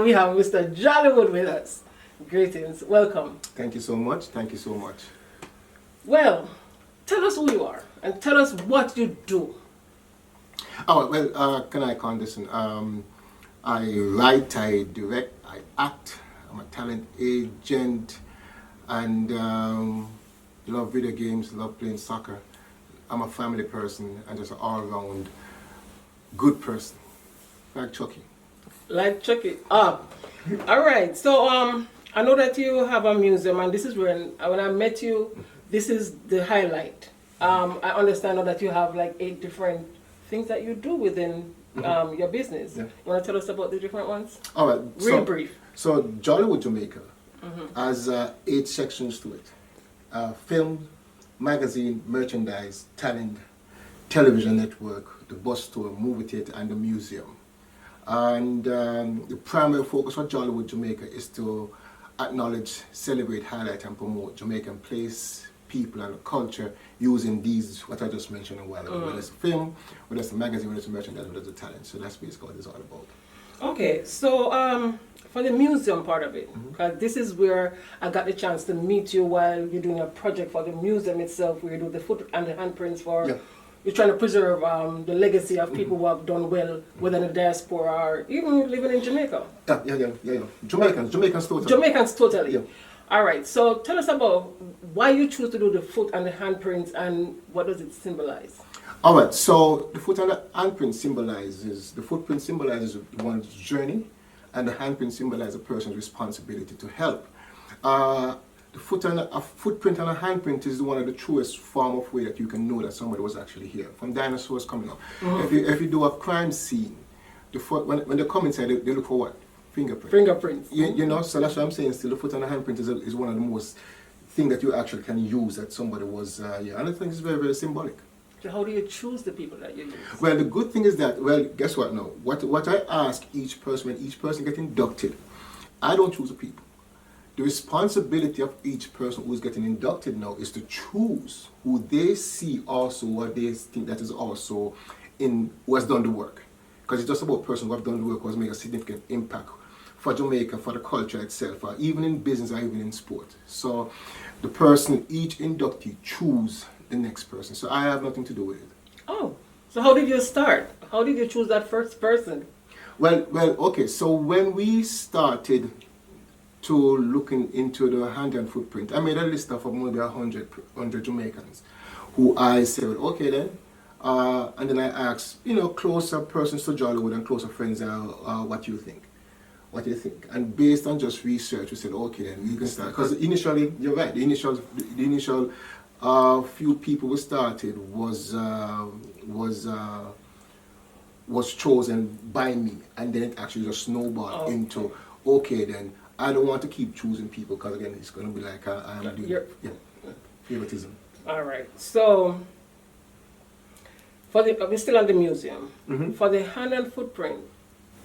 we have Mr. Jollywood with us. Greetings, welcome. Thank you so much. Thank you so much. Well, tell us who you are and tell us what you do. Oh, well, Kanhai Condison. I write, I direct, I act. I'm a talent agent and love video games, love playing soccer. I'm a family person and just an all-round good person. Like Chucky. Like Chucky. All right. So I know that you have a museum, and this is when I met you, this is the highlight. I understand now that you have like 8 different things that you do within your business. Yeah. You want to tell us about the different ones? All right. Real brief. So Jollywood Jamaica has 8 sections to it. Film, magazine, merchandise, talent, television network, the bus tour, movie theatre, and the museum. And the primary focus of Jollywood Jamaica is to acknowledge, celebrate, highlight, and promote Jamaican place, people, and culture using these, what I just mentioned a while ago, whether it's a film, whether it's a magazine, whether it's a merchandise, whether it's a talent. So that's basically what it's all about. Okay, so for the museum part of it, because this is where I got the chance to meet you while you're doing a project for the museum itself, where you do the foot and the handprints for, you're trying to preserve the legacy of people who have done well, whether in the diaspora or even living in Jamaica. Yeah. Jamaicans totally. Jamaicans totally. Yeah. All right, so tell us about why you choose to do the foot and the handprints and what does it symbolize? All right, so the foot and the handprint the footprint symbolizes one's journey, and the handprint symbolizes a person's responsibility to help. A footprint and a handprint is one of the truest form of way that you can know that somebody was actually here. From dinosaurs coming up. If you do a crime scene, when they come inside, they look for what? Fingerprints. You know, so that's what I'm saying. Still, the foot and the handprint is one of the most thing that you actually can use that somebody was here. And I think it's very, very symbolic. So how do you choose the people that you use? Well, the good thing is that, well, guess what now? What I ask each person, when each person gets inducted, I don't choose the people. The responsibility of each person who's getting inducted now is to choose who they see also, what they think that is also who has done the work. Because it's just about person who have done the work, who has made a significant impact for Jamaica, for the culture itself, or even in business or even in sport. So the person, each inductee, choose the next person. So I have nothing to do with it. Oh, so how did you start? How did you choose that first person? Well, okay. So when we started to looking into the hand and footprint, I made a list of maybe 100 Jamaicans who I said, okay then, and then I asked, closer persons to Jollywood and closer friends, what do you think? What do you think? And based on just research, we said, okay then, we can start. Because initially, you're right, the initial few people we started was chosen by me, and then it actually just snowballed into, okay then, I don't want to keep choosing people because again it's going to be like I'm doing favoritism. All right. So we're still at the museum. For the hand and footprint,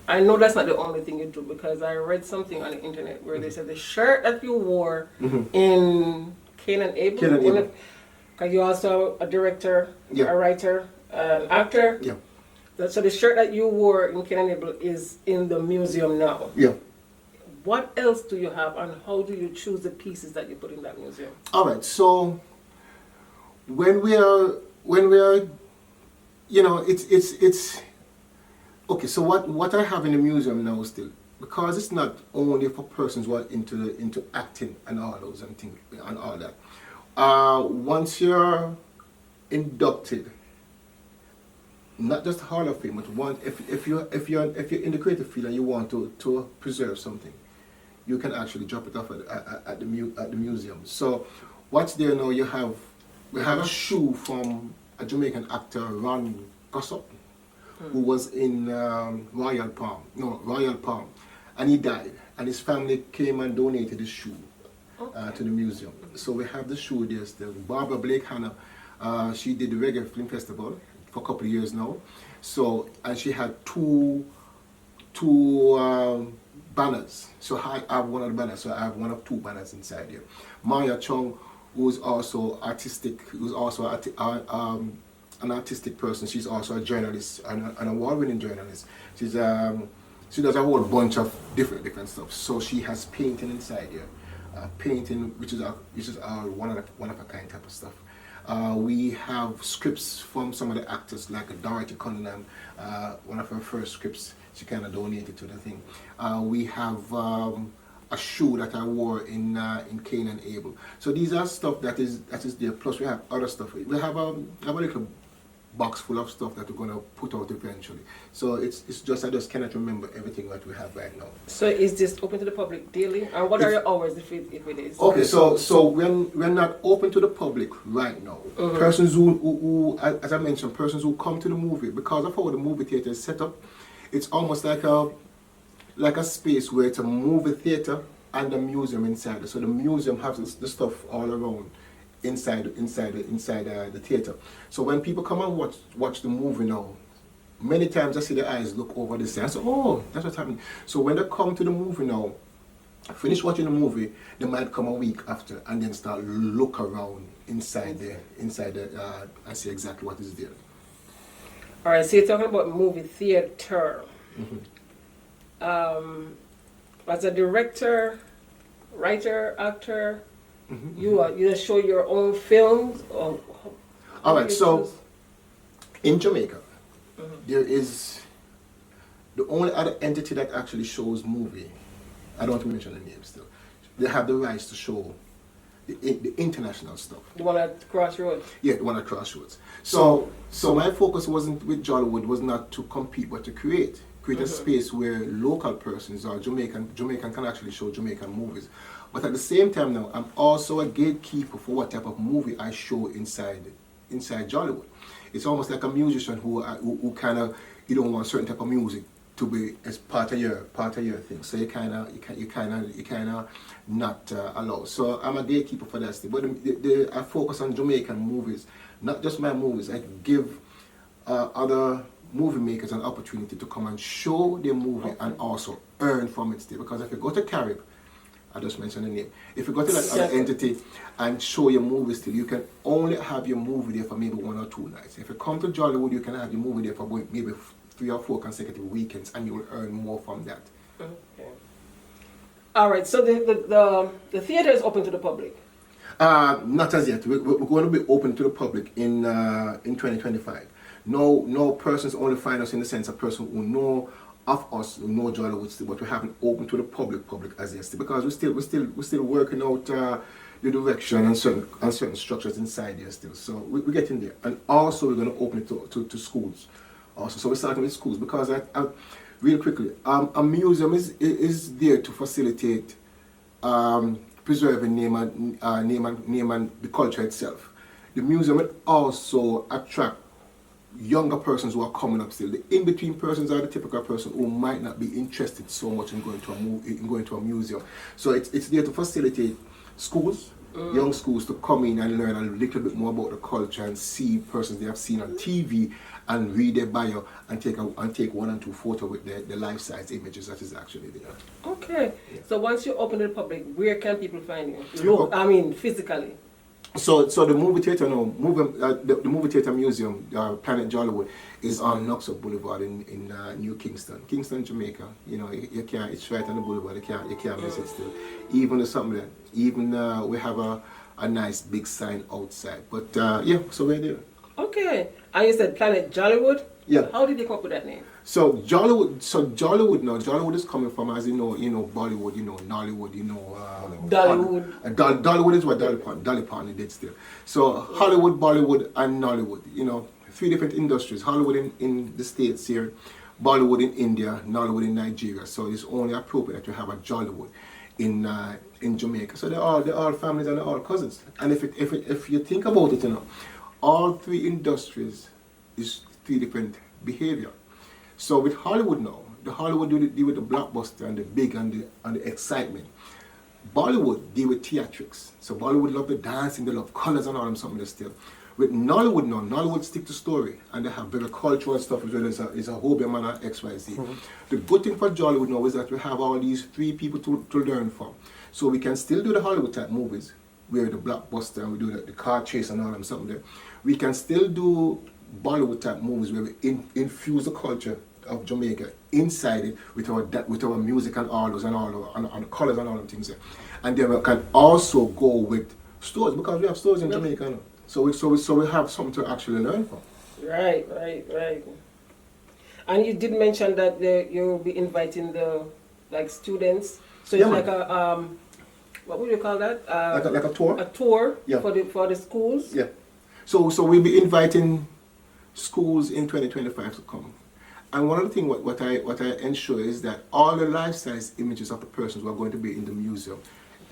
I know that's not the only thing you do because I read something on the internet where they said the shirt that you wore in Cain and Abel. Because you're also a director, a writer, an actor. Yeah. So the shirt that you wore in Cain and Abel is in the museum now. Yeah. What else do you have, and how do you choose the pieces that you put in that museum? All right. So when we are, it's okay. So what I have in the museum now still, because it's not only for persons who are into acting and all those and things and all that. Once you're inducted, not just Hall of Fame, but if you're in the creative field and you want to preserve something, you can actually drop it off at the museum. So what's there now? We have a shoe from a Jamaican actor, Ron Gossop, who was in Royal Palm, and he died, and his family came and donated his shoe to the museum. So we have the shoe there still. Barbara Blake Hannah, she did the Reggae Film Festival for a couple of years now. So, and she had two banners. So I have one of the banners, so I have one of 2 banners inside here. Maya Chung, who's also artistic, who's also an artistic person. She's also a journalist, an award-winning journalist. She's She does a whole bunch of different stuff. So she has painting inside here, painting, which is our one of a kind type of stuff. We have scripts from some of the actors, like Dorothy Condison, one of her first scripts. She kind of donated to the thing. We have a shoe that I wore in Cain and Abel. So these are stuff that is there. Plus we have other stuff. We have a little box full of stuff that we're going to put out eventually. So it's just, I just cannot remember everything that we have right now. So is this open to the public daily? And what are your hours if it is? Okay, so we're not open to the public right now. Persons who, as I mentioned, persons who come to the movie, because of how the movie theater is set up, it's almost like a space where it's a movie theater and a museum inside. So the museum has the stuff all around inside the theater. So when people come and watch the movie now, many times I see their eyes look over the side. I say, oh, that's what's happening. So when they come to the movie now, finish watching the movie, they might come a week after and then start look around inside there and see exactly what is there. All right, so you're talking about movie theater. As a director, writer, actor, you show your own films? Or all right, so in Jamaica, there is the only other entity that actually shows movie. I don't want to mention the name still. They have the rights to show the international stuff. The one at Crossroads? Yeah, the one at Crossroads. So my focus wasn't with Jollywood, was not to compete, but to create a space where local persons or Jamaican can actually show Jamaican movies. But at the same time now, I'm also a gatekeeper for what type of movie I show inside Jollywood. It's almost like a musician who kind of, you don't want certain type of music to be as part of your thing. So you kind of not allow. So I'm a gatekeeper for that still. But I focus on Jamaican movies, not just my movies. I give other movie makers an opportunity to come and show their movie and also earn from it still. Because if you go to Carib, I just mentioned the name. If you go to that other entity and show your movie still, you can only have your movie there for maybe 1 or 2 nights. If you come to Jollywood, you can have your movie there for maybe 3 or 4 consecutive weekends, and you will earn more from that. Okay. All right. So the theater is open to the public. Not as yet. We're going to be open to the public in 2025. No persons only find us in the sense of person who know of us, who know Jollywood still, but we haven't opened to the public as yet still, because we're still working out the direction and certain structures inside there still. So we're getting there, and also we're going to open it to schools. Also, so we're starting with schools because real quickly, a museum is there to facilitate preserving name and the culture itself. The museum will also attract younger persons who are coming up still. The in-between persons are the typical person who might not be interested so much in going to a museum. So it's there to facilitate schools, young schools, to come in and learn a little bit more about the culture and see persons they have seen on TV and read their bio and take 1 and 2 photos with the life-size images that is actually there. Okay. Yeah. So once you open to the public, where can people find you? I mean, physically. So the movie theater now, the movie theater museum, Planet Jollywood, is on Knoxville Boulevard in New Kingston, Jamaica. You know, you can't. It's right on the boulevard. You can't miss it still. Even there's something there. Even we have a nice big sign outside. But yeah, so we're there. Okay. And you said Planet Jollywood. Yeah. How did you come up with that name? So Jollywood now. Jollywood is coming from, as you know, Bollywood, Nollywood, Dollywood. Dollywood is what Dolly Parton did still. So Hollywood, Bollywood, and Nollywood. 3 different industries. Hollywood in the States here, Bollywood in India, Nollywood in Nigeria. So it's only appropriate that you have a Jollywood in Jamaica. So they're all families and they're all cousins. And if you think about it, all 3 industries is 3 different behavior. So with Hollywood now, the Hollywood deal with the blockbuster and the big and the excitement. Bollywood deal with theatrics. So Bollywood love the dancing, they love colors and all them something still. With Nollywood now, Nollywood stick to story and they have very cultural stuff as well as a Hobie man and XYZ. The good thing for Jollywood now is that we have all these 3 people to learn from. So we can still do the Hollywood type movies where the blockbuster and we do the car chase and all them something there. We can still do Bollywood type movies where we infuse the culture of Jamaica inside it with our music and all those and all the colors and all the things there. And then we can also go with stores because we have stores in Jamaica now. So we have something to actually learn from. Right. And you did mention that you'll be inviting the students. So it's like a what would you call that? Like a tour. A tour for the schools. Yeah. So we'll be inviting schools in 2025 to come. And one of the things what I ensure is that all the life-size images of the persons who are going to be in the museum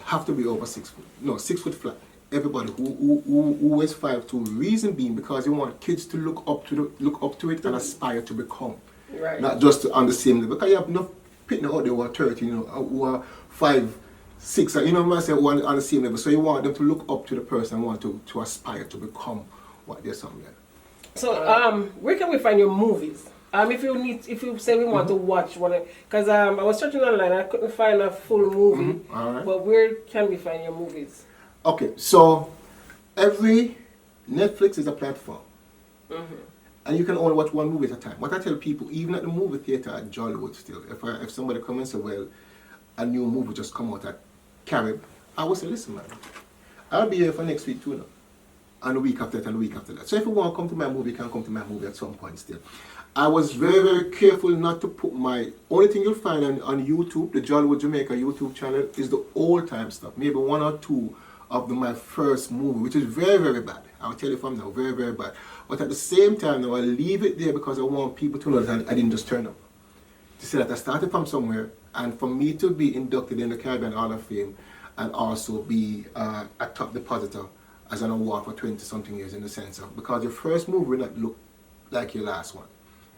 have to be over 6 foot. No, 6 foot flat. Everybody who is 5'2", reason being because you want kids to look up to it and aspire to become. Right. Not just on the same level. Because you have enough people out there who are 30, who are 5'6", who are on the same level. So you want them to look up to the person and want to aspire to become what they're somewhere. So where can we find your movies? If you say we want to watch one, because I was searching online, I couldn't find a full movie. All right. But where can we find your movies? Okay, so every Netflix is a platform, and you can only watch one movie at a time. What I tell people, even at the movie theater at Jollywood, still, if somebody comes and say, well, a new movie just come out at Carib, I will say, listen, man, I'll be here for next week too now, and the week after that, and the week after that. So if you want to come to my movie, you can come to my movie at some point still. I was very, very careful not to put only thing you'll find on YouTube, the Jollywood Jamaica YouTube channel, is the old time stuff, maybe one or two of my first movie, which is very, very bad. I'll tell you from now, very, very bad. But at the same time, now I leave it there because I want people to know that I didn't just turn up. To say that I started from somewhere, and for me to be inducted in the Caribbean Hall of Fame and also be a top depositor as an award for 20-something years in the sense of, because your first movie will not look like your last one.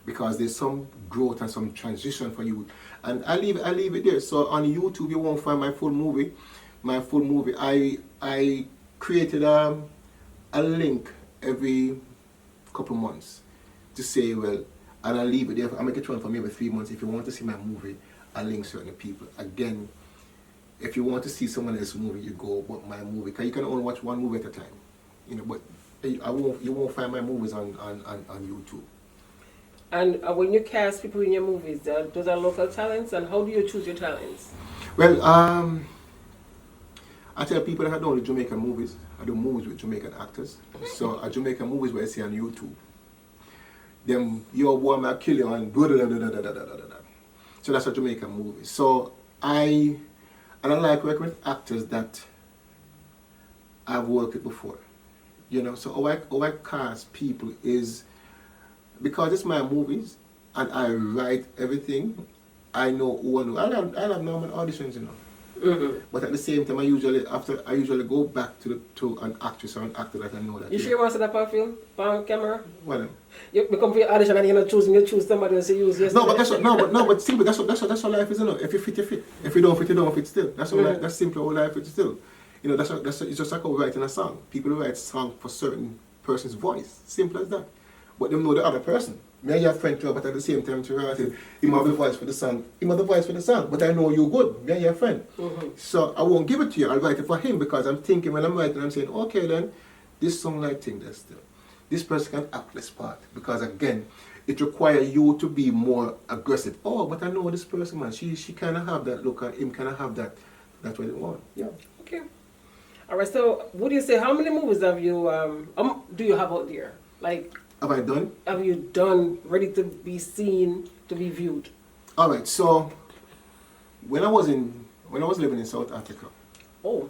Because there's some growth and some transition for you. And I leave it there. So on YouTube, you won't find my full movie. I created a link every couple months to say, well, and I leave it there. I make it run for maybe 3 months. If you want to see my movie, I link certain people. Again, if you want to see someone else's movie, you go with my movie. Because you can only watch one movie at a time. But you won't find my movies on YouTube. And when you cast people in your movies, those are local talents, and how do you choose your talents? Well, I tell people that I don't do Jamaican movies. I do movies with Jamaican actors. So a Jamaican movies where I see on YouTube. Them, your boy might kill you and da-da-da-da-da-da-da-da-da. So that's a Jamaican movie. So I like working with actors that I've worked with before. So how I cast people is, because it's my movies and I write everything, I know who I know. I have normal auditions, But at the same time, I usually go back to an actress or an actor that I know that. You sure you want to set up a film on camera? Well, you become for your audition and you're not choosing. You choose somebody else to use yesterday. But simple. That's what life is, If you fit, you fit. If you don't fit, you don't fit. Still, that's simply how life is. Still, it's just like writing a song. People write song for certain person's voice. Simple as that. But them know the other person. Me and your friend too, but at the same time to write it, him have the voice for the song. But I know you good. Me and your friend. So I won't give it to you. I'll write it for him because I'm thinking when I'm writing, I'm saying, okay then, this song like thing that's still. This person can act this part. Because again, it requires you to be more aggressive. Oh, but I know this person, man. She kinda have that look and him kinda have that. That's what they want. Yeah. Okay. Alright, so would you say how many movies have you do you have out there? Have I done? Have you done, ready to be seen, to be viewed? All right. So when I was living in South Africa. Oh.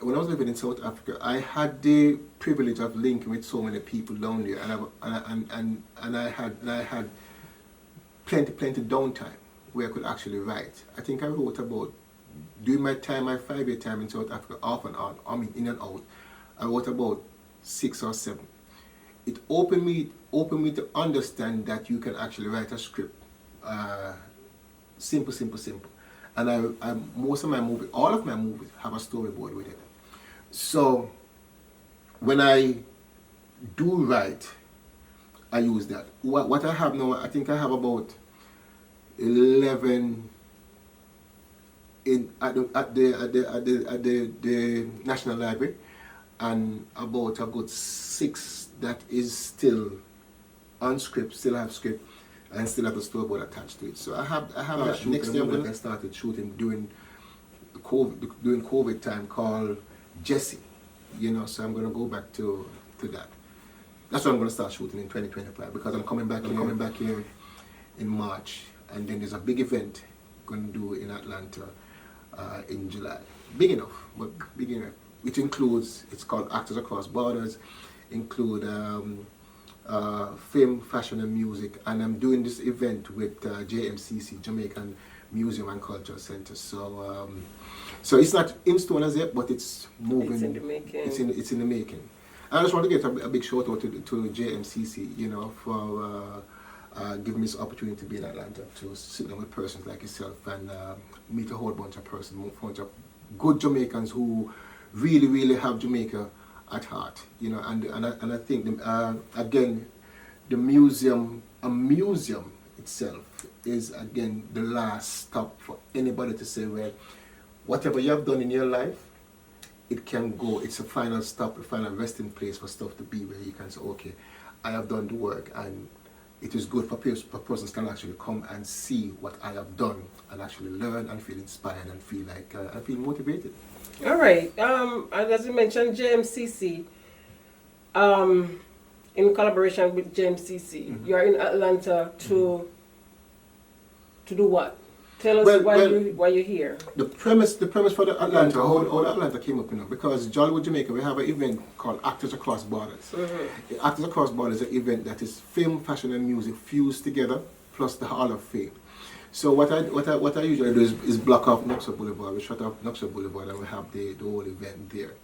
When I was living in South Africa, I had the privilege of linking with so many people down there, and I had plenty downtime where I could actually write. I think I wrote about during my 5-year time in South Africa, off and on. I mean, in and out. I wrote about 6 or 7. It opened me to understand that you can actually write a script, simple. And most of my movies, all of my movies, have a storyboard with it. So when I do write, I use that. What I have now, I think I have about 11 at the National Library, and about a good 6 that is still on script, still have script, and still have the storyboard attached to it. So I have that. Next year I started shooting during COVID time called Jesse, so I'm going to go back to that. That's what I'm going to start shooting in 2025 because I'm coming back here in March, and then there's a big event I'm going to do in Atlanta in July. Big enough, which includes, it's called Actors Across Borders, include film, fashion and music, and I'm doing this event with JMCC, Jamaican Museum and Cultural Center. So it's not in stone as yet, but it's moving. It's in the making. It's in the making. And I just want to get a big shout out to JMCC, for giving me this opportunity to be in Atlanta, to sit down with persons like yourself and meet a whole bunch of persons, a bunch of good Jamaicans who really, really have Jamaica at heart, and I think again, a museum itself is again the last stop for anybody to say, well, whatever you have done in your life, it can go. It's a final stop, a final resting place for stuff to be where you can say, okay, I have done the work, and it is good for persons can actually come and see what I have done and actually learn and feel inspired and feel like I feel motivated. All right. As you mentioned, JMCC, in collaboration with JMCC, you are in Atlanta to do what? Tell us why you're here. The premise for the Atlanta, how Atlanta came up, because Jollywood Jamaica, we have an event called Actors Across Borders. Mm-hmm. Actors Across Borders is an event that is film, fashion, and music fused together, plus the Hall of Fame. So what I usually do is block off Knoxville Boulevard. We shut off Knoxville Boulevard and we have the whole event there.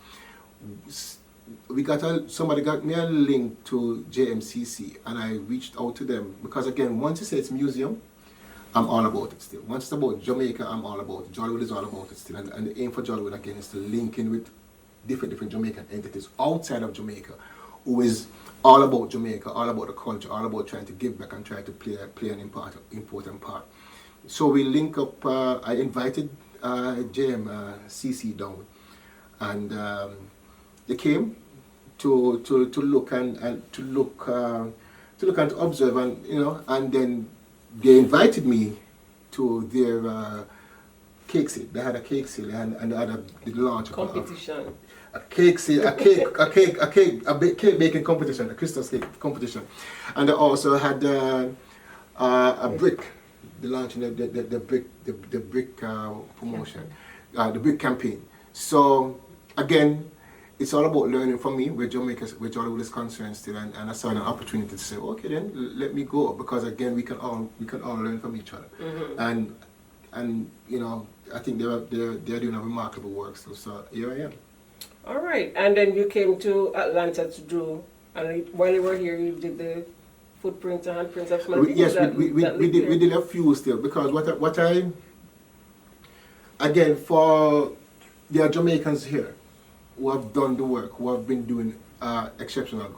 Somebody got me a link to JMCC, and I reached out to them because again, once you say it's museum, I'm all about it still. Once it's about Jamaica, I'm all about it. Jollywood is all about it still. And the aim for Jollywood again is to link in with different Jamaican entities outside of Jamaica, who is all about Jamaica, all about the culture, all about trying to give back and try to play an important part. So we link up. I invited JMCC down, and they came to look and to observe, and and then they invited me to their cake sale. They had a cake sale and they had the launch competition. A cake baking competition, a Christmas cake competition, and they also had a brick. The launching the brick promotion, the brick campaign. So again, it's all about learning from me where Jollywood is concerned still, and I saw an opportunity to say, okay, then let me go, because again we can all learn from each other, mm-hmm. and I think they're doing a remarkable work still. So here I am. All right, and then you came to Atlanta to do, and while you were here, you did the footprints and handprints of small people. Yes, we did a few still, because what I again, for there are Jamaicans here who have done the work, who have been doing exceptional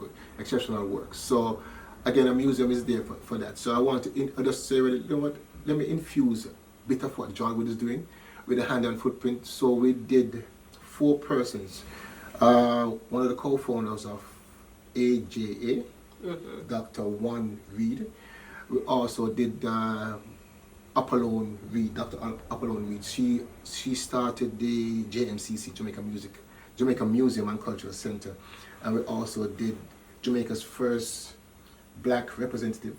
work. So again, a museum is there for that. So I want to just say, let me infuse a bit of what Jollywood is doing with the hand and footprint. So we did 4 persons. One of the co-founders of AJA, mm-hmm. Dr. Juan Reed. We also did Apollon Reed, Dr. Apollon Reed. She started the JMCC, Jamaica Museum and Cultural Center, and we also did Jamaica's first black representative,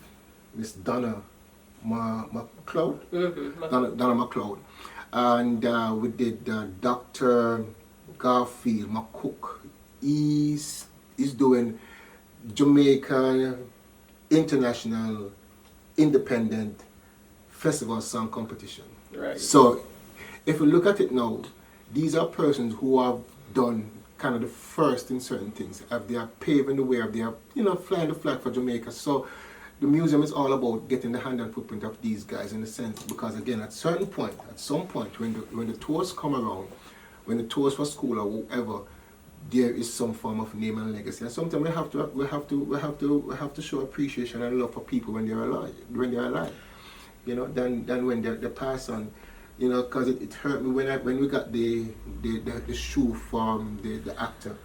Miss Donna McLeod. Mm-hmm. Donna McLeod, and we did Dr. Garfield McCook. He's doing Jamaica International Independent Festival Song Competition. Right. So if we look at it now, these are persons who have done kind of the first in certain things. They are paving the way, they are flying the flag for Jamaica. So the museum is all about getting the hand and footprint of these guys, in a sense, because again, at some point when the tours come around, when the tours for school or whatever, there is some form of name and legacy, and sometimes we have to show appreciation and love for people when they're alive, than when they pass on, because it hurt me when we got the shoe from the actor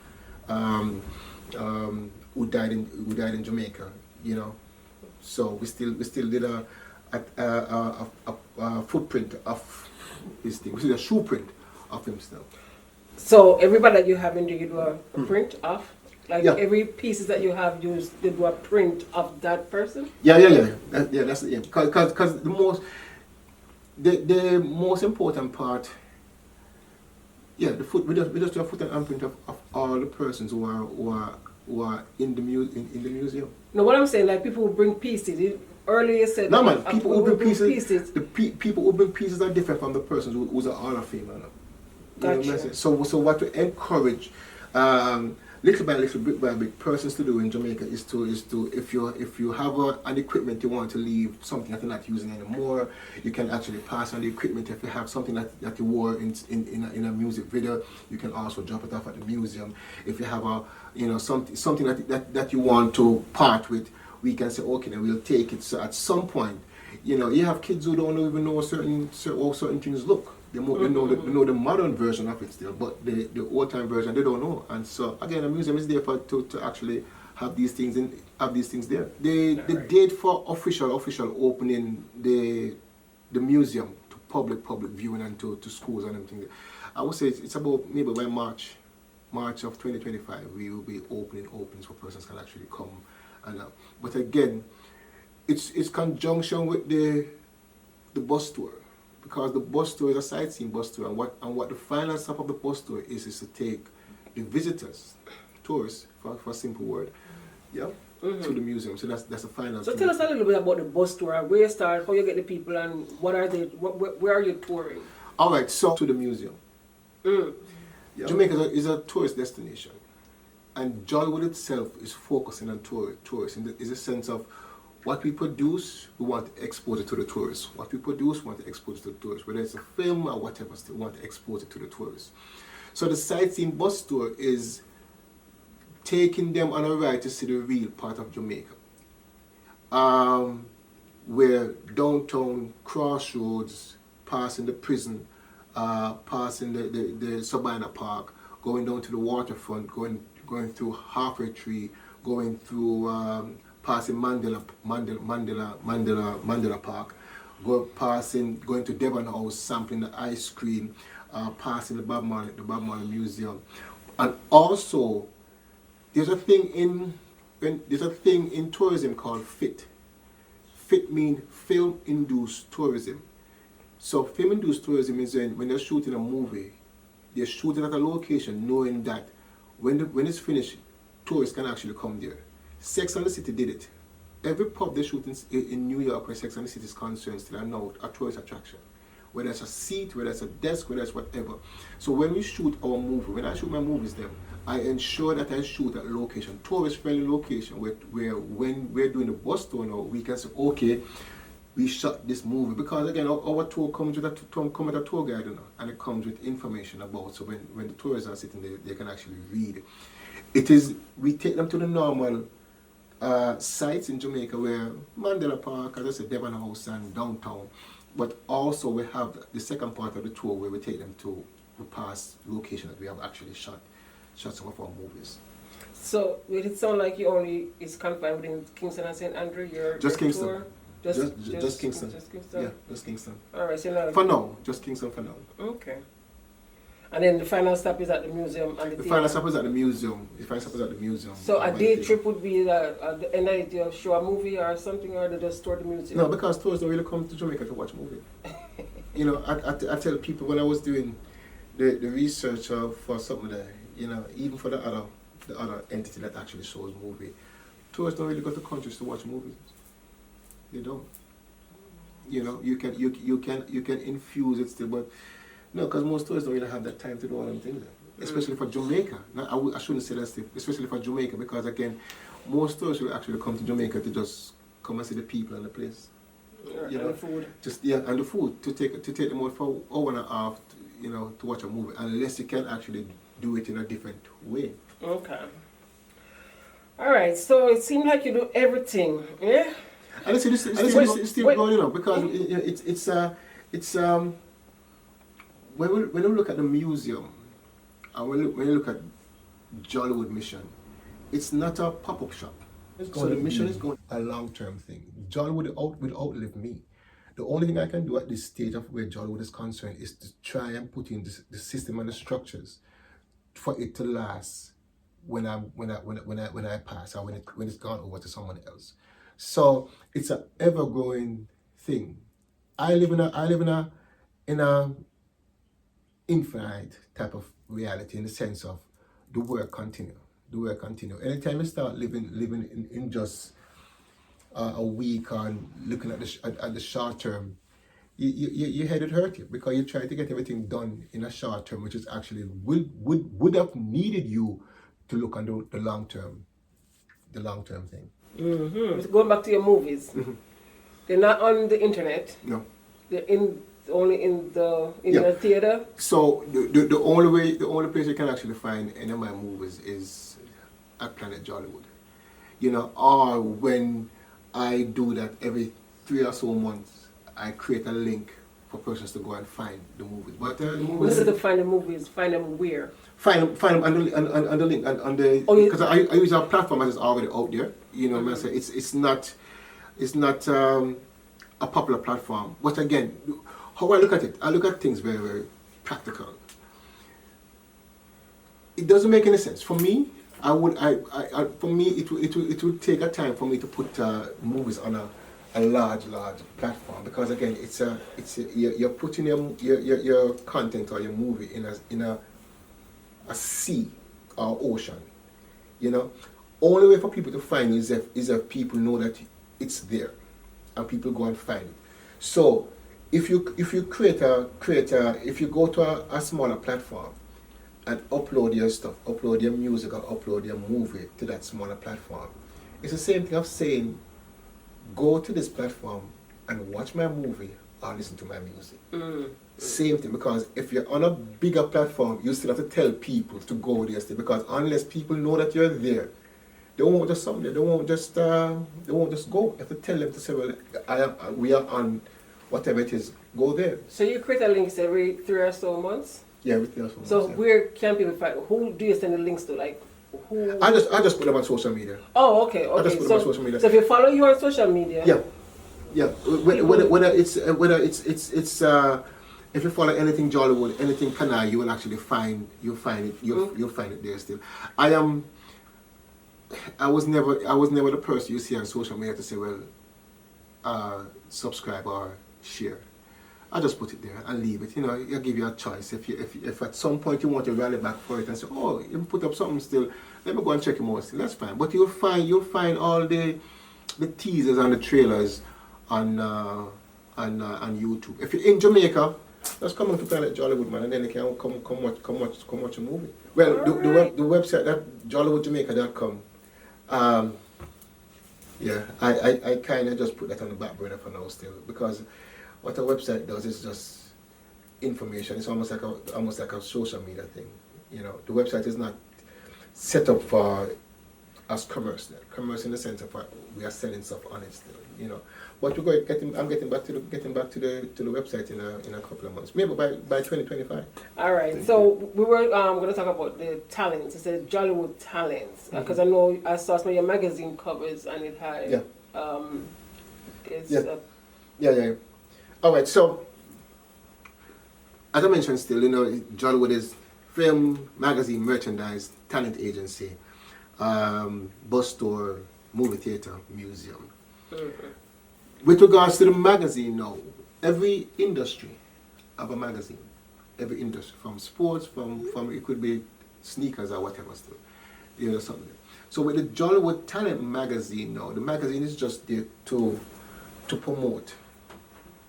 who died in Jamaica, So we still did a footprint of his thing. We did a shoe print of him still. So everybody that you have in there, you do a print of? Like Yeah. every pieces that you have, you do a print of that person? Yeah. That's it. Because the most important part, the foot. We just do a foot and imprint of all the persons who are in the museum. No, what I'm saying, like people who bring pieces. Earlier you said No man, people who bring pieces. pieces. People who bring pieces are different from the persons who's a Hall of Famer. Gotcha. So what we encourage, little by little, bit by bit, persons to do in Jamaica is to if you have an equipment you want to leave, something that you're not using anymore, you can actually pass on the equipment. If you have something that you wore in a music video, you can also drop it off at the museum. If you have something that you want to part with, we can say okay, then we'll take it. So at some point, you have kids who don't even know how certain things look. They know the modern version of it still, but the old time version they don't know. And so again, a museum is there to actually have these things there. The date for official opening the museum to public viewing and to schools and everything, I would say it's about maybe by March of 2025 we will be opens where persons can actually come and but again, it's conjunction with the bus tour. Because the bus tour is a sightseeing bus tour, and what the final stop of the bus tour is to take the visitors, tourists, for a simple word, to the museum. So that's the final. So tell us a little bit about the bus tour. Where you start, how you get the people, and what are they? Where are you touring? All right, so to the museum. Jamaica is a tourist destination, and Jollywood itself is focusing on tourists. Is a sense of what we produce, we want to export it to the tourists. What we produce, we want to export it to the tourists. Whether it's a film or whatever, still want to export it to the tourists. So the sightseeing bus tour is taking them on a ride to see the real part of Jamaica. Where downtown, crossroads, passing the prison, passing the Sabina Park, going down to the waterfront, going through Halfway Tree, going through passing Mandela Park, going to Devon House, sampling the ice cream, passing the Bob Marley Museum, and also there's a thing in tourism called FIT. FIT means film-induced tourism. So film-induced tourism is when they're shooting a movie, they're shooting at a location knowing that when it's finished, tourists can actually come there. Sex and the City did it. Every pub they shoot in New York where Sex and the City is concerned still are now a tourist attraction. Whether it's a seat, whether it's a desk, whether it's whatever. So when we shoot our movie, when I shoot my movies then, I ensure that I shoot at a location, tourist-friendly location, where when we're doing the bus tour now, we can say, okay, we shot this movie. Because again, our tour comes with a tour guide, and it comes with information about, so when the tourists are sitting there, they can actually read. We take them to the normal sites in Jamaica where Mandela Park, as I said, Devon House and downtown, but also we have the second part of the tour where we take them to the past location that we have actually shot some of our movies. So would it sound like it's confined within Kingston and St. Andrew? Just Kingston. Tour? Just Kingston. Just Kingston? Yeah, just Kingston. Alright, so now... For now, just Kingston for now. Okay. And then the final stop is at the museum and the final stop is at the museum. So a day trip would be at the end of the show a movie or something, or they just tour the museum? No, because tourists don't really come to Jamaica to watch movies. I tell people when I was doing the research for something there, even for the other entity that actually shows movie, tourists don't really go to countries to watch movies. They don't. You can infuse it still, but no, because most tourists don't really have that time to do all them things. Especially for Jamaica. Now, I shouldn't say that, Steve. Especially for Jamaica, because again, most tourists will actually come to Jamaica to just come and see the people and the place. And the food. And the food to take them out for an hour and a half, to watch a movie, unless you can actually do it in a different way. Okay. All right. So it seems like you do everything, yeah. And it's still going, because it's when we look at the museum, and when you look at Jollywood Mission, it's not a pop-up shop. So the mission is going a long-term thing. Jollywood will outlive me. The only thing I can do at this stage of where Jollywood is concerned is to try and put in the system and the structures for it to last when I pass, or when it's gone over to someone else. So it's an ever-growing thing. I live in a infinite type of reality, in the sense of the work continue. The work continue. Anytime you start living in just a week, or looking at the short term, your head would hurt you, because you try to get everything done in a short term, which is actually would have needed you to look on the long term thing. Mm-hmm. Going back to your movies, they're not on the internet. No. They're only in the theater. So the only place you can actually find any of my movies is at Planet Jollywood. Or when I do that every 3 or so months, I create a link for persons to go and find the movies. But the movies, to find the movies, find them where? Find them on the link, because I use a platform that is already out there. It's not a popular platform. But again, how I look at it, I look at things very, very practical. It doesn't make any sense for me. It would take a time for me to put movies on a large platform, because again, you're putting your content or your movie in a sea or ocean. Only way for people to find it is if people know that it's there, and people go and find it. So if you if you go to a smaller platform and upload your stuff, upload your music, or upload your movie to that smaller platform, it's the same thing of saying, go to this platform and watch my movie or listen to my music. Same thing, because if you're on a bigger platform, you still have to tell people to go there still, because unless people know that you're there, they won't just come there. They won't just go. You have to tell them to say, well, we are on whatever it is, go there. So you create a links every 3 or so months? Yeah, every 3 or so months. So where can people find? Who do you send the links to? Like who? I just put them on social media. Oh, okay. I just put them on social media. So if you follow you on social media, yeah. Whether it's if you follow anything Jollywood, anything Kanhai, you will actually find it there still. I was never the person you see on social media to say, well, subscribe or share. I just put it there and leave it. I give you a choice. If at some point you want to rally back for it and say, oh, you put up something still, let me go and check him out still. That's fine. But you'll find all the teasers and the trailers on YouTube. If you're in Jamaica, just come on to Planet Jollywood, man, and then you can come watch a movie. Well, the website, that JollywoodJamaica.com. I kind of just put that on the back burner for now still, because what a website does is just information. It's almost like a social media thing. The website is not set up for as commerce. Commerce in the sense of we are selling stuff on it still. But I'm getting back to the website in a couple of months, maybe by 2025. All right. So we were going to talk about the talents. It said Jollywood talents, because I know I saw some of your magazine covers and it had Yeah. All right. So as I mentioned, still, Jollywood is film, magazine, merchandise, talent agency, bus store, movie theater, museum. With regards to the magazine now, every industry have a magazine. Every industry, from sports, from it could be sneakers or whatever still. Something. So with the Jollywood Talent magazine now, the magazine is just there to promote,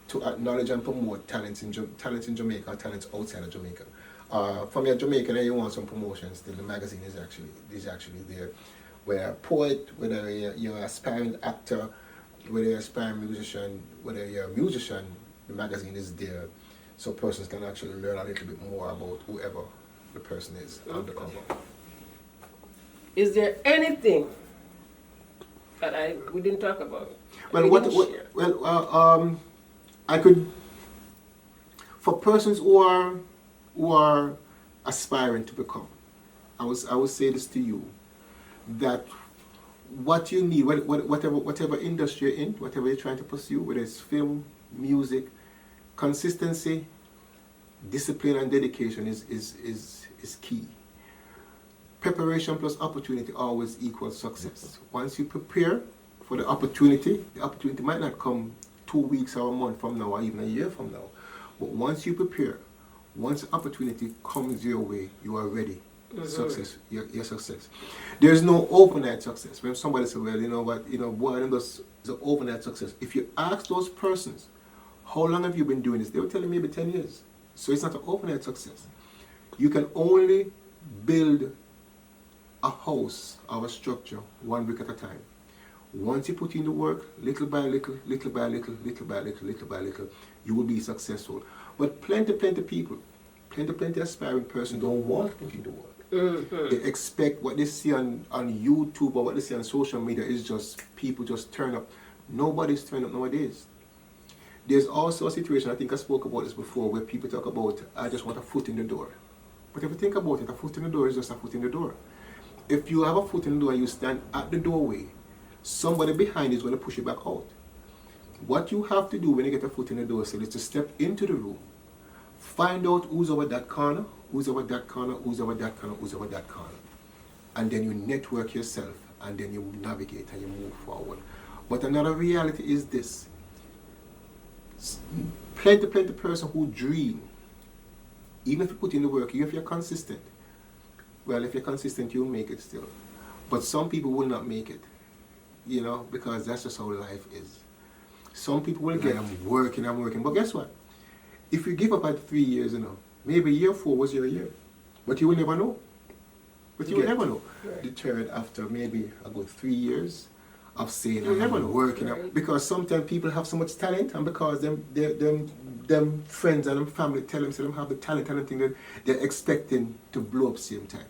to acknowledge and promote talents in Jamaica, talents outside of Jamaica. From your Jamaican and you want some promotion still, the magazine is actually there. Whether you're a poet, whether you're an aspiring actor, whether you're an aspiring musician, whether you're a musician, the magazine is there, so persons can actually learn a little bit more about whoever the person is on the cover. Is there anything that we didn't talk about? Well, I could, for persons who are aspiring to become, I would say this to you, that what you need, whatever industry you're in, whatever you're trying to pursue, whether it's film, music, consistency, discipline, and dedication is key. Preparation plus opportunity always equals success. Once you prepare for the opportunity might not come 2 weeks or a month from now or even a year from now. But once you prepare, once the opportunity comes your way, you are ready. Success, your success. There's no overnight success. When somebody says, well, you know what, boy, it's an overnight success. If you ask those persons, how long have you been doing this? They will tell you maybe 10 years. So it's not an overnight success. You can only build a house or a structure 1 week at a time. Once you put in the work, little by little, little by little, little by little, little by little, you will be successful. But plenty people, plenty aspiring persons don't want to put in the work. They expect what they see on YouTube or what they see on social media is just people just turn up. Nobody's turning up nowadays. There's also a situation, I think I spoke about this before, where people talk about, I just want a foot in the door. But if you think about it, a foot in the door is just a foot in the door. If you have a foot in the door and you stand at the doorway, somebody behind you is going to push you back out. What you have to do when you get a foot in the door is to step into the room, find out who's over that corner, who's over that corner, who's over that corner, who's over that corner. And then you network yourself, and then you navigate and you move forward. But another reality is this. Plenty person who dream, even if you put in the work, even if you're consistent, well, if you're consistent, you'll make it still. But some people will not make it, because that's just how life is. Some people will get, I'm working. But guess what? If you give up at 3 years, maybe year 4 was your year. But you will never know. Right. Deterred after maybe a good 3 years of saying, I'm working. Right. Because sometimes people have so much talent, and because them friends and them family tell them, so them have the talent and everything that they're expecting to blow up same time.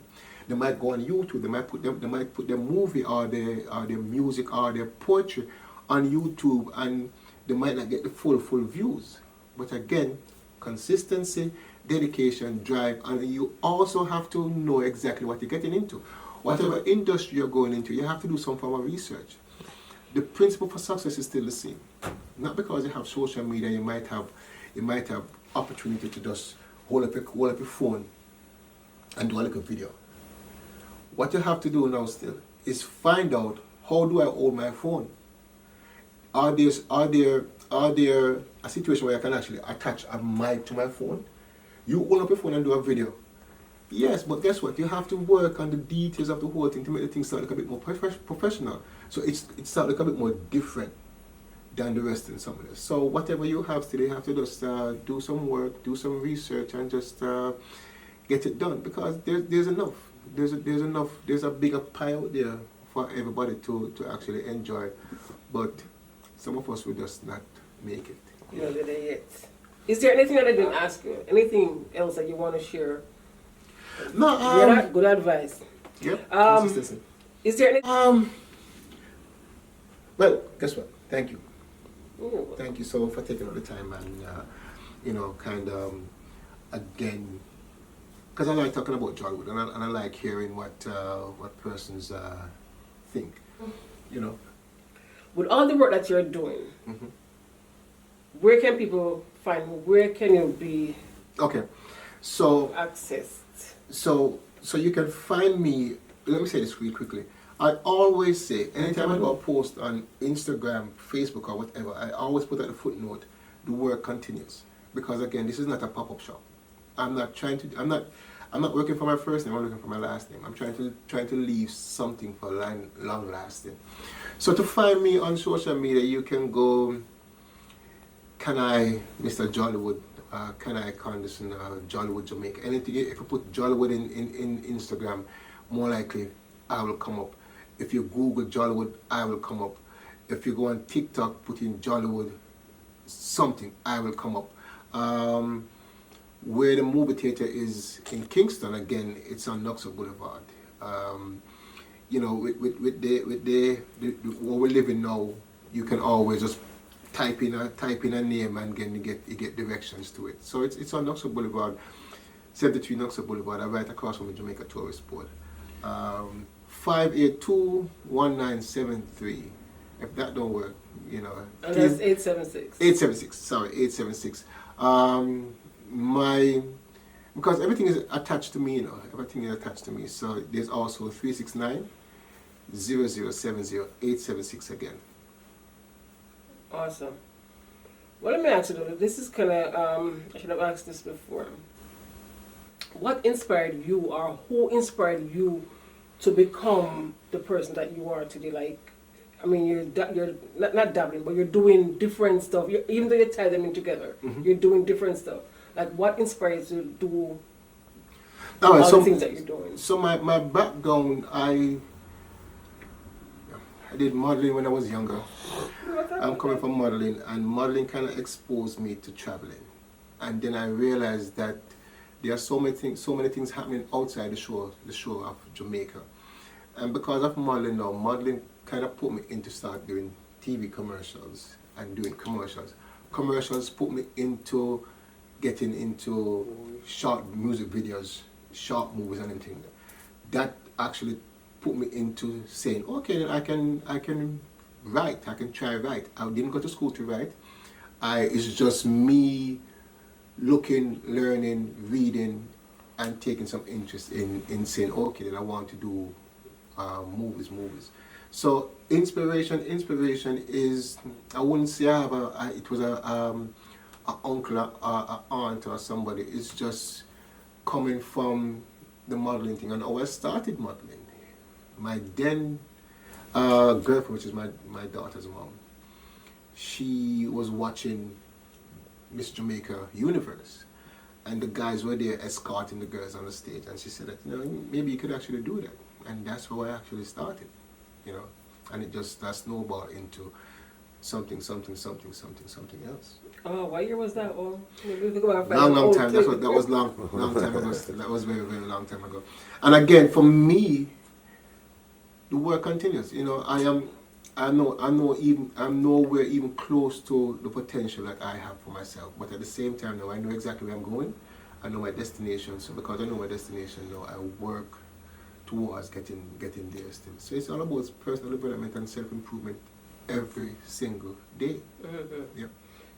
They might go on YouTube, they might put their movie or their music or their poetry on YouTube, and they might not get the full views. But again, consistency, dedication, drive, and you also have to know exactly what you're getting into. Whatever industry you're going into, you have to do some form of research. The principle for success is still the same. Not because you have social media, you might have opportunity to just hold up your phone and do a little video. What you have to do now still is find out, how do I hold my phone? Are there a situation where I can actually attach a mic to my phone? You hold up your phone and do a video. Yes, but guess what? You have to work on the details of the whole thing to make the thing start look a bit more professional. So it start look a bit more different than the rest in some of this. So whatever you have today, you have to just do some work, do some research, and just get it done, because there's enough. There's enough. There's a bigger pie out there for everybody to actually enjoy, but some of us will just not make it. You're not there yet. Is there anything that I didn't ask you? Anything else that you want to share? No. Good advice. Yep. Is there anything? Well, guess what? Thank you. Ooh. Thank you so for taking all the time and again, because I like talking about Jollywood, and I like hearing what persons think. With all the work that you're doing, where can people find? Where can you be? Okay, so accessed. So you can find me. Let me say this really quickly. I always say, anytime I do a post on Instagram, Facebook, or whatever, I always put at the footnote, the work continues. Because again, this is not a pop-up shop. I'm not working for my first name, I'm looking for my last name. I'm trying to leave something for long lasting. So to find me on social media, you can go Kanhai, Mr. Jollywood, Kanhai Condison, Jollywood Jamaica. Anything, if you put Jollywood in Instagram, more likely I will come up. If you Google Jollywood, I will come up. If you go on TikTok, put in Jollywood something, I will come up. Where the movie theater is in Kingston, again, it's on Knoxville Boulevard. With where we're living now, you can always just type in a name and you get directions to it. So it's on Knoxville Boulevard, 73 Knoxville Boulevard, right across from the Jamaica Tourist Board. 582-1973. If that don't work, you know. And that's 876. 876. Sorry, 876. Because everything is attached to me, you know. Everything is attached to me. So there's also 369-0070-876 again. Awesome. Well, let me ask you though. This is kind of I should have asked this before. What inspired you, or who inspired you to become the person that you are today? Like, I mean, you're not dabbling, but you're doing different stuff. Even though you tie them in together, you're doing different stuff. Like, what inspires you to do all the things that you're doing? So my background, I did modeling when I was younger. I'm coming from modeling, and modeling kind of exposed me to traveling. And then I realized that there are so many things happening outside the shore of Jamaica. And because of modeling now, modeling kind of put me into start doing TV commercials and doing commercials. Commercials put me into getting into short music videos, short movies and everything. That actually put me into saying, okay, then I can write, I can try write. I didn't go to school to write. It's just me looking, learning, reading, and taking some interest in saying, okay, then I want to do movies. So inspiration is, I wouldn't say it was a uncle, a aunt or somebody. It's just coming from the modeling thing. And I started modeling. My then girlfriend, which is my daughter's mom, she was watching Miss Jamaica Universe, and the guys were there escorting the girls on the stage, and she said that, you know, maybe you could actually do that, and that's how I actually started, you know, and it just snowballed into something else. Oh, what year was that? Oh, long time. That was long time ago. That was very long time ago. And again, for me, the work continues. You know, I'm nowhere even close to the potential that I have for myself. But at the same time, now I know exactly where I'm going. I know my destination. So because I know my destination, now I work towards getting there still. So it's all about personal development and self-improvement every single day. Yeah.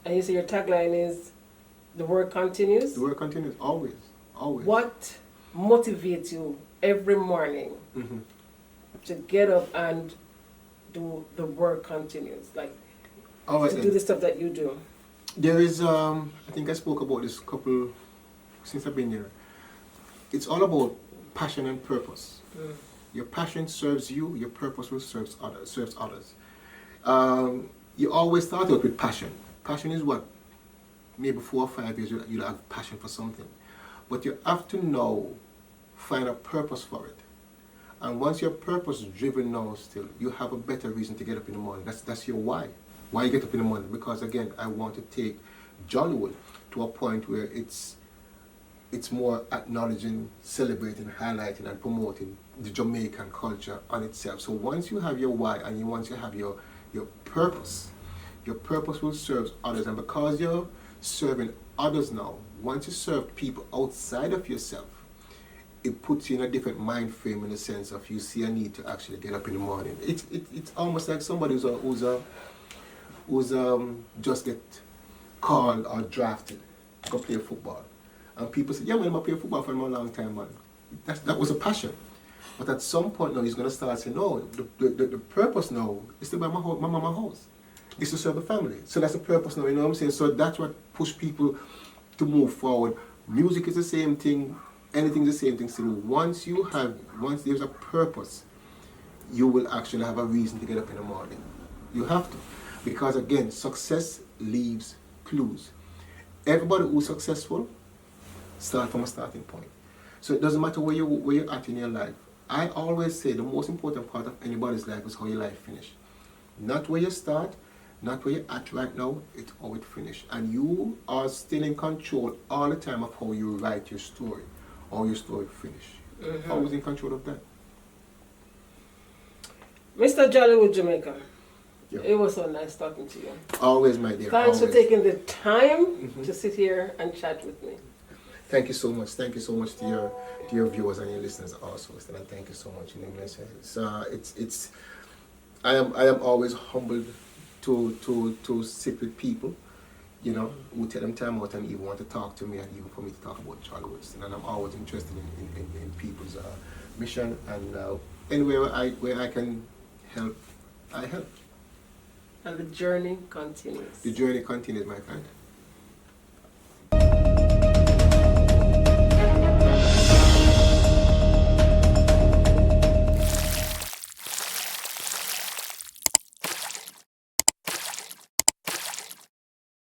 And you say your tagline is, the work continues? The work continues, always. What motivates you every morning to get up and do the work continues? Like, do the stuff that you do? There is, I think I spoke about this since I've been here. It's all about passion and purpose. Your passion serves you, your purpose will serves others. You always start out with passion. Passion is what? Maybe 4 or 5 years you'll have passion for something. But you have to now find a purpose for it. And once your purpose is driven now still, you have a better reason to get up in the morning. That's your why. Why you get up in the morning? Because again, I want to take Jollywood to a point where it's more acknowledging, celebrating, highlighting and promoting the Jamaican culture on itself. So once you have your why and once you have your purpose will serve others. And because you're serving others now, once you serve people outside of yourself, it puts you in a different mind frame in the sense of you see a need to actually get up in the morning. It's almost like somebody who's just get called or drafted to go play football. And people say, yeah man, I'm playing football for a long time, man. That was a passion. But at some point now he's gonna start saying, no, the purpose now is to buy my mama's house. It's to serve the family. So that's the purpose now, you know what I'm saying? So that's what pushes people to move forward. Music is the same thing, anything is the same thing. So once there's a purpose, you will actually have a reason to get up in the morning. You have to. Because again, success leaves clues. Everybody who's successful start from a starting point. So it doesn't matter where you're at in your life. I always say the most important part of anybody's life is how your life finish. Not where you start, not where you're at right now, it's how it finish. And you are still in control all the time of how you write your story, how your story finish. Always in control of that. Mr. Jollywood Jamaica, Yeah. it was so nice talking to you. Always, my dear. Thanks always. for taking the time to sit here and chat with me. Thank you so much. Thank you so much to your viewers and your listeners also. And thank you so much. You know, it's I am always humbled to sit with people, you know, who take them time out and even want to talk to me and even for me to talk about Jollywood. And I'm always interested in people's mission, and anywhere where I can help, I help. And the journey continues. The journey continues, my friend.